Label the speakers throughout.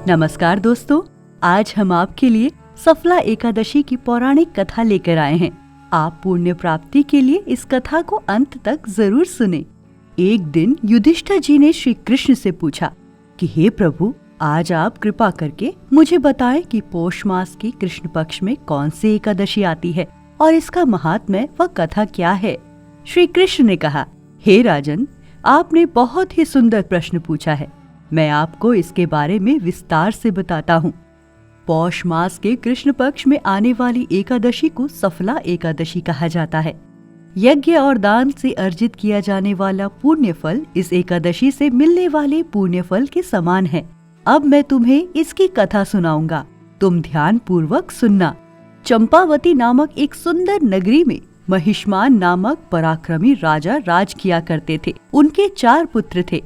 Speaker 1: नमस्कार दोस्तों, आज हम आपके लिए सफला एकादशी की पौराणिक कथा लेकर आए हैं। आप पुण्य प्राप्ति के लिए इस कथा को अंत तक जरूर सुने। एक दिन युधिष्ठिर जी ने श्री कृष्ण से पूछा कि हे प्रभु, आज आप कृपा करके मुझे बताएं कि पौष मास की कृष्ण पक्ष में कौन सी एकादशी आती है और इसका महात्म्य व कथा क्या है। श्री कृष्ण ने कहा, हे राजन, आपने बहुत ही सुंदर प्रश्न पूछा है। मैं आपको इसके बारे में विस्तार से बताता हूँ। पौष मास के कृष्ण पक्ष में आने वाली एकादशी को सफला एकादशी कहा जाता है। यज्ञ और दान से अर्जित किया जाने वाला पुण्य फल इस एकादशी से मिलने वाले पुण्य फल के समान है। अब मैं तुम्हें इसकी कथा सुनाऊंगा, तुम ध्यान पूर्वक सुनना। चंपावती नामक एक सुंदर नगरी में महिष्मान नामक पराक्रमी राजा राज किया करते थे। उनके 4 पुत्र थे।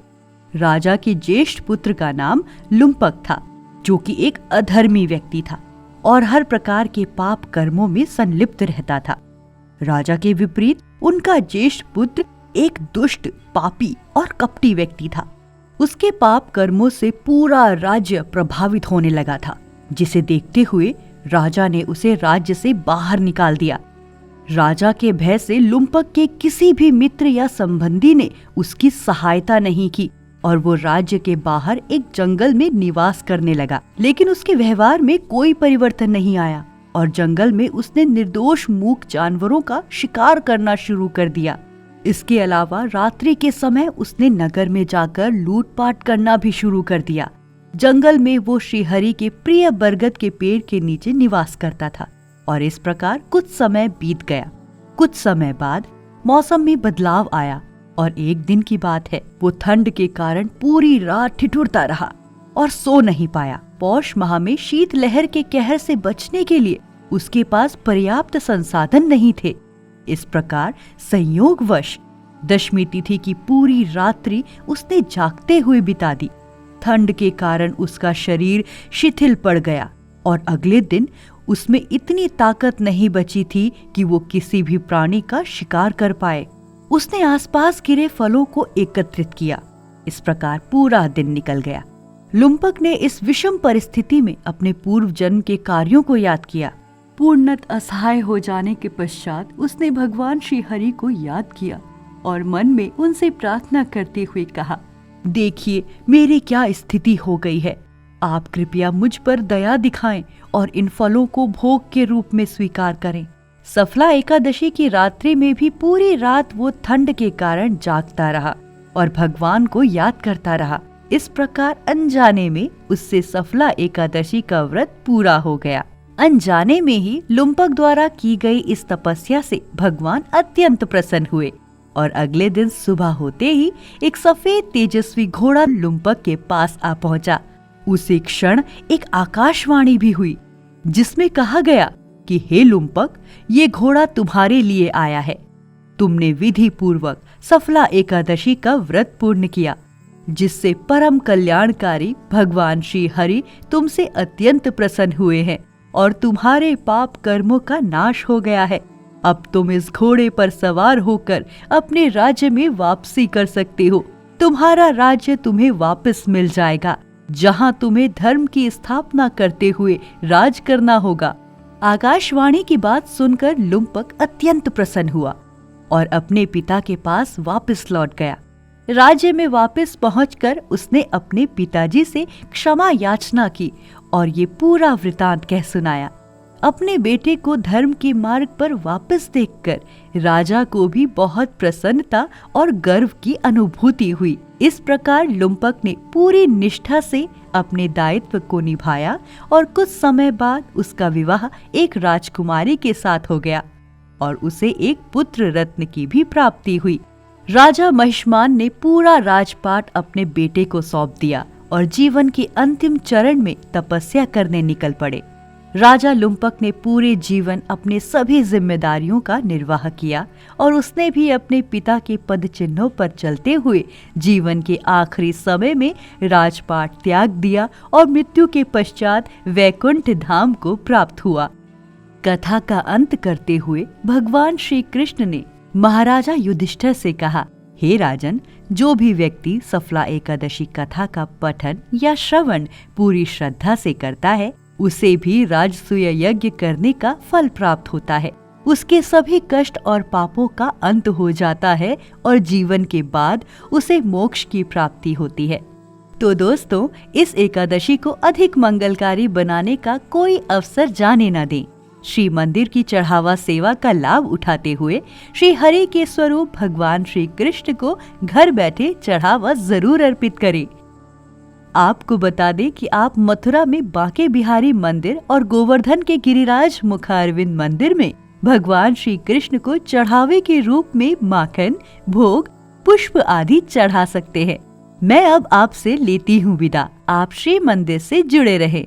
Speaker 1: राजा के ज्येष्ठ पुत्र का नाम लुम्पक था, जो कि एक अधर्मी व्यक्ति था और हर प्रकार के पाप कर्मों में संलिप्त रहता था। राजा के विपरीत उनका ज्येष्ठ पुत्र एक दुष्ट, पापी और कपटी व्यक्ति था। उसके पाप कर्मों से पूरा राज्य प्रभावित होने लगा था, जिसे देखते हुए राजा ने उसे राज्य से बाहर निकाल दिया। राजा के भय से लुम्पक के किसी भी मित्र या संबंधी ने उसकी सहायता नहीं की और वो राज्य के बाहर एक जंगल में निवास करने लगा। लेकिन उसके व्यवहार में कोई परिवर्तन नहीं आया और जंगल में उसने निर्दोष मूक जानवरों का शिकार करना शुरू कर दिया। इसके अलावा रात्रि के समय उसने नगर में जाकर लूटपाट करना भी शुरू कर दिया। जंगल में वो श्रीहरि के प्रिय बरगद के पेड़ के नीचे निवास करता था और इस प्रकार कुछ समय बीत गया। कुछ समय बाद मौसम में बदलाव आया और एक दिन की बात है, वो ठंड के कारण पूरी रात ठिठुरता रहा और सो नहीं पाया। पौष माह में शीत लहर के कहर से बचने के लिए उसके पास पर्याप्त संसाधन नहीं थे। इस प्रकार संयोगवश दशमी तिथि की पूरी रात्रि उसने जागते हुए बिता दी। ठंड के कारण उसका शरीर शिथिल पड़ गया और अगले दिन उसमें इतनी ताकत नहीं बची थी कि वो किसी भी प्राणी का शिकार कर पाए। उसने आसपास गिरे फलों को एकत्रित किया। इस प्रकार पूरा दिन निकल गया। लुम्पक ने इस विषम परिस्थिति में अपने पूर्व जन्म के कार्यों को याद किया। पूर्णत असहाय हो जाने के पश्चात उसने भगवान श्री हरि को याद किया और मन में उनसे प्रार्थना करते हुए कहा, देखिए मेरी क्या स्थिति हो गई है। आप कृपया मुझ पर दया दिखाएं और इन फलों को भोग के रूप में स्वीकार करें। सफला एकादशी की रात्रि में भी पूरी रात वो ठंड के कारण जागता रहा और भगवान को याद करता रहा। इस प्रकार अनजाने में उससे सफला एकादशी का व्रत पूरा हो गया। अनजाने में ही लुम्पक द्वारा की गई इस तपस्या से भगवान अत्यंत प्रसन्न हुए और अगले दिन सुबह होते ही एक सफेद तेजस्वी घोड़ा लुम्पक के पास आ पहुंचा। उसी क्षण एक आकाशवाणी भी हुई, जिसमें कहा गया कि हे लुम्पक, ये घोड़ा तुम्हारे लिए आया है। तुमने विधि पूर्वक सफला एकादशी का व्रत पूर्ण किया, जिससे परम कल्याणकारी भगवान श्री हरि तुमसे अत्यंत प्रसन्न हुए हैं और तुम्हारे पाप कर्मों का नाश हो गया है। अब तुम इस घोड़े पर सवार होकर अपने राज्य में वापसी कर सकते हो। तुम्हारा राज्य तुम्हें वापस मिल जाएगा, जहाँ तुम्हें धर्म की स्थापना करते हुए राज करना होगा। आकाशवाणी की बात सुनकर लुम्पक अत्यंत प्रसन्न हुआ और अपने पिता के पास वापस लौट गया। राज्य में वापस पहुंचकर उसने अपने पिताजी से क्षमा याचना की और ये पूरा वृतांत कह सुनाया। अपने बेटे को धर्म के मार्ग पर वापस देखकर राजा को भी बहुत प्रसन्नता और गर्व की अनुभूति हुई। इस प्रकार लुम्पक ने पूरी निष्ठा से अपने दायित्व को निभाया और कुछ समय बाद उसका विवाह एक राजकुमारी के साथ हो गया और उसे एक पुत्र रत्न की भी प्राप्ति हुई। राजा महिष्मान ने पूरा राजपाट अपने बेटे को सौंप दिया और जीवन के अंतिम चरण में तपस्या करने निकल पड़े। राजा लुम्पक ने पूरे जीवन अपने सभी जिम्मेदारियों का निर्वाह किया और उसने भी अपने पिता के पद चिन्हों पर चलते हुए जीवन के आखिरी समय में राजपाट त्याग दिया और मृत्यु के पश्चात वैकुंठ धाम को प्राप्त हुआ। कथा का अंत करते हुए भगवान श्री कृष्ण ने महाराजा युधिष्ठिर से कहा, हे राजन, जो भी व्यक्ति सफला एकादशी कथा का पठन या श्रवण पूरी श्रद्धा से करता है, उसे भी राजसूय यज्ञ करने का फल प्राप्त होता है। उसके सभी कष्ट और पापों का अंत हो जाता है और जीवन के बाद उसे मोक्ष की प्राप्ति होती है। तो दोस्तों, इस एकादशी को अधिक मंगलकारी बनाने का कोई अवसर जाने न दें। श्री मंदिर की चढ़ावा सेवा का लाभ उठाते हुए श्री हरि के स्वरूप भगवान श्री कृष्ण को घर बैठे चढ़ावा जरूर अर्पित करें। आपको बता दें कि आप मथुरा में बांके बिहारी मंदिर और गोवर्धन के गिरिराज मुखारविंद मंदिर में भगवान श्री कृष्ण को चढ़ावे के रूप में माखन, भोग, पुष्प आदि चढ़ा सकते हैं। मैं अब आपसे लेती हूँ विदा। आप श्री मंदिर से जुड़े रहें।